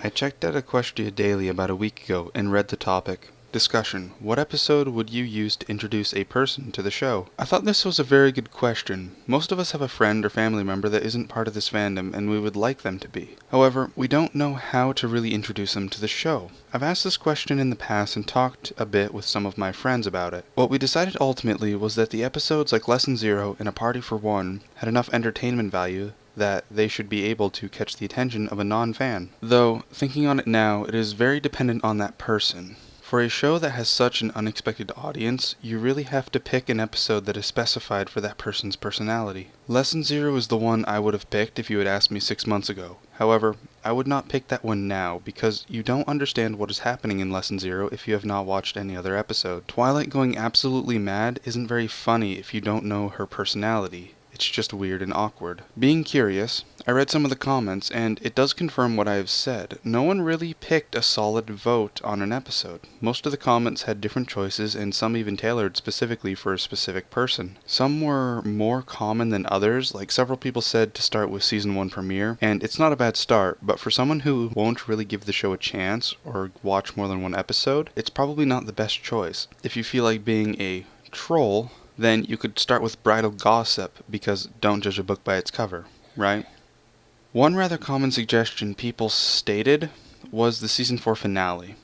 I checked out Equestria Daily about a week ago and read the topic. Discussion: what episode would you use to introduce a person to the show? I thought this was a very good question. Most of us have a friend or family member that isn't part of this fandom, and we would like them to be. However, we don't know how to really introduce them to the show. I've asked this question in the past and talked a bit with some of my friends about it. What we decided ultimately was that the episodes like Lesson Zero and A Party for One had enough entertainment value that they should be able to catch the attention of a non-fan. Though, thinking on it now, it is very dependent on that person. For a show that has such an unexpected audience, you really have to pick an episode that is specified for that person's personality. Lesson Zero is the one I would have picked if you had asked me 6 months ago. However, I would not pick that one now because you don't understand what is happening in Lesson Zero if you have not watched any other episode. Twilight going absolutely mad isn't very funny if you don't know her personality. It's just weird and awkward. Being curious, I read some of the comments, and it does confirm what I have said. No one really picked a solid vote on an episode. Most of the comments had different choices, and some even tailored specifically for a specific person. Some were more common than others, like several people said to start with Season 1 premiere, and it's not a bad start, but for someone who won't really give the show a chance, or watch more than one episode, it's probably not the best choice. If you feel like being a troll, then you could start with Bridal Gossip, because don't judge a book by its cover, right? One rather common suggestion people stated was the Season 4 finale.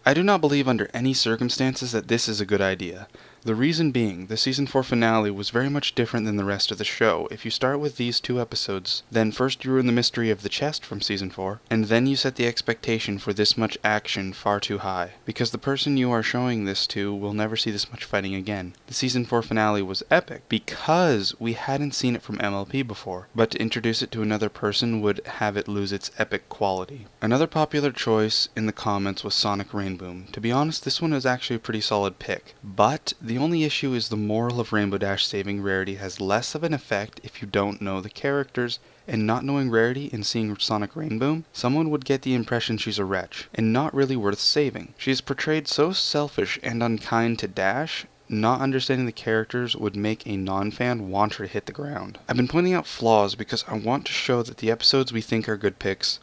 I do not believe under any circumstances that this is a good idea. The reason being, the Season 4 finale was very much different than the rest of the show. If you start with these two episodes, then first you ruin the mystery of the chest from Season 4, and then you set the expectation for this much action far too high, because the person you are showing this to will never see this much fighting again. The Season 4 finale was epic, because we hadn't seen it from MLP before, but to introduce it to another person would have it lose its epic quality. Another popular choice in the comments was Sonic Rainboom. To be honest, this one is actually a pretty solid pick, but the only issue is the moral of Rainbow Dash saving Rarity has less of an effect if you don't know the characters, and not knowing Rarity and seeing Sonic Rainboom, someone would get the impression she's a wretch, and not really worth saving. She is portrayed so selfish and unkind to Dash, not understanding the characters would make a non-fan want her to hit the ground. I've been pointing out flaws because I want to show that the episodes we think are good picks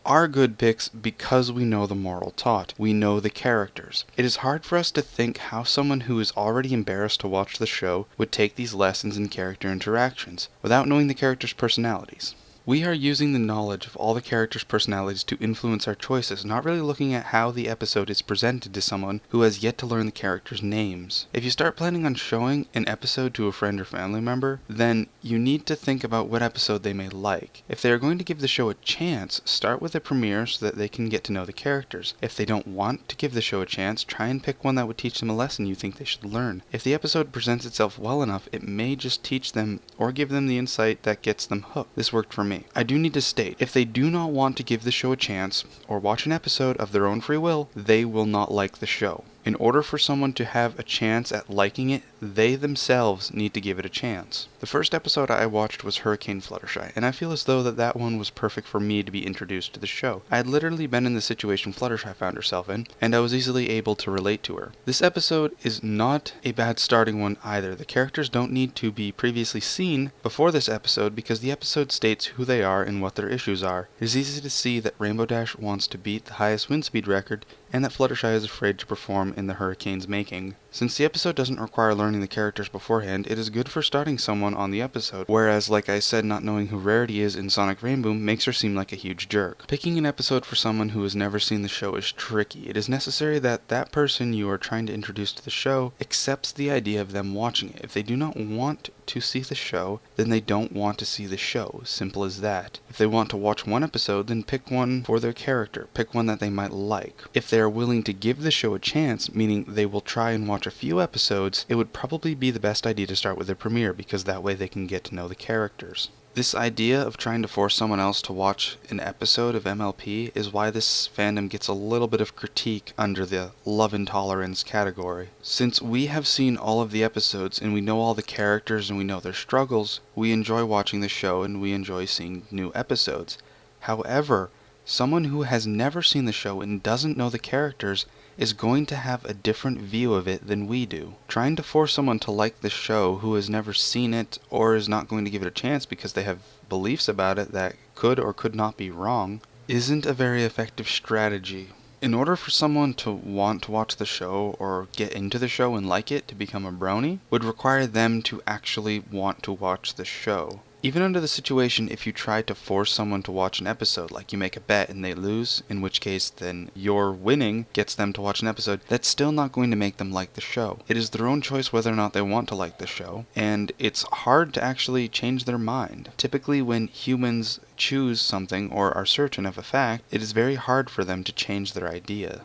because we know the moral taught. We know the characters. It is hard for us to think how someone who is already embarrassed to watch the show would take these lessons in character interactions without knowing the characters' personalities. We are using the knowledge of all the characters' personalities to influence our choices, not really looking at how the episode is presented to someone who has yet to learn the characters' names. If you start planning on showing an episode to a friend or family member, then you need to think about what episode they may like. If they are going to give the show a chance, start with a premiere so that they can get to know the characters. If they don't want to give the show a chance, try and pick one that would teach them a lesson you think they should learn. If the episode presents itself well enough, it may just teach them or give them the insight that gets them hooked. This worked for me. I do need to state, if they do not want to give the show a chance, or watch an episode of their own free will, they will not like the show. In order for someone to have a chance at liking it, they themselves need to give it a chance. The first episode I watched was Hurricane Fluttershy, and I feel as though that one was perfect for me to be introduced to the show. I had literally been in the situation Fluttershy found herself in, and I was easily able to relate to her. This episode is not a bad starting one either. The characters don't need to be previously seen before this episode because the episode states who they are and what their issues are. It is easy to see that Rainbow Dash wants to beat the highest wind speed record, and that Fluttershy is afraid to perform in the hurricane's making. Since the episode doesn't require learning the characters beforehand, it is good for starting someone on the episode, whereas, like I said, not knowing who Rarity is in Sonic Rainboom makes her seem like a huge jerk. Picking an episode for someone who has never seen the show is tricky. It is necessary that that person you are trying to introduce to the show accepts the idea of them watching it. If they do not want to see the show, then they don't want to see the show. Simple as that. If they want to watch one episode, then pick one for their character. Pick one that they might like. If they are willing to give the show a chance, meaning they will try and watch a few episodes, it would probably be the best idea to start with their premiere, because that way they can get to know the characters. This idea of trying to force someone else to watch an episode of MLP is why this fandom gets a little bit of critique under the love intolerance category. Since we have seen all of the episodes and we know all the characters and we know their struggles, we enjoy watching the show and we enjoy seeing new episodes. However, someone who has never seen the show and doesn't know the characters is going to have a different view of it than we do. Trying to force someone to like the show who has never seen it or is not going to give it a chance because they have beliefs about it that could or could not be wrong isn't a very effective strategy. In order for someone to want to watch the show or get into the show and like it to become a brony, would require them to actually want to watch the show. Even under the situation, if you try to force someone to watch an episode, like you make a bet and they lose, in which case then your winning gets them to watch an episode, that's still not going to make them like the show. It is their own choice whether or not they want to like the show, and it's hard to actually change their mind. Typically when humans choose something or are certain of a fact, it is very hard for them to change their idea.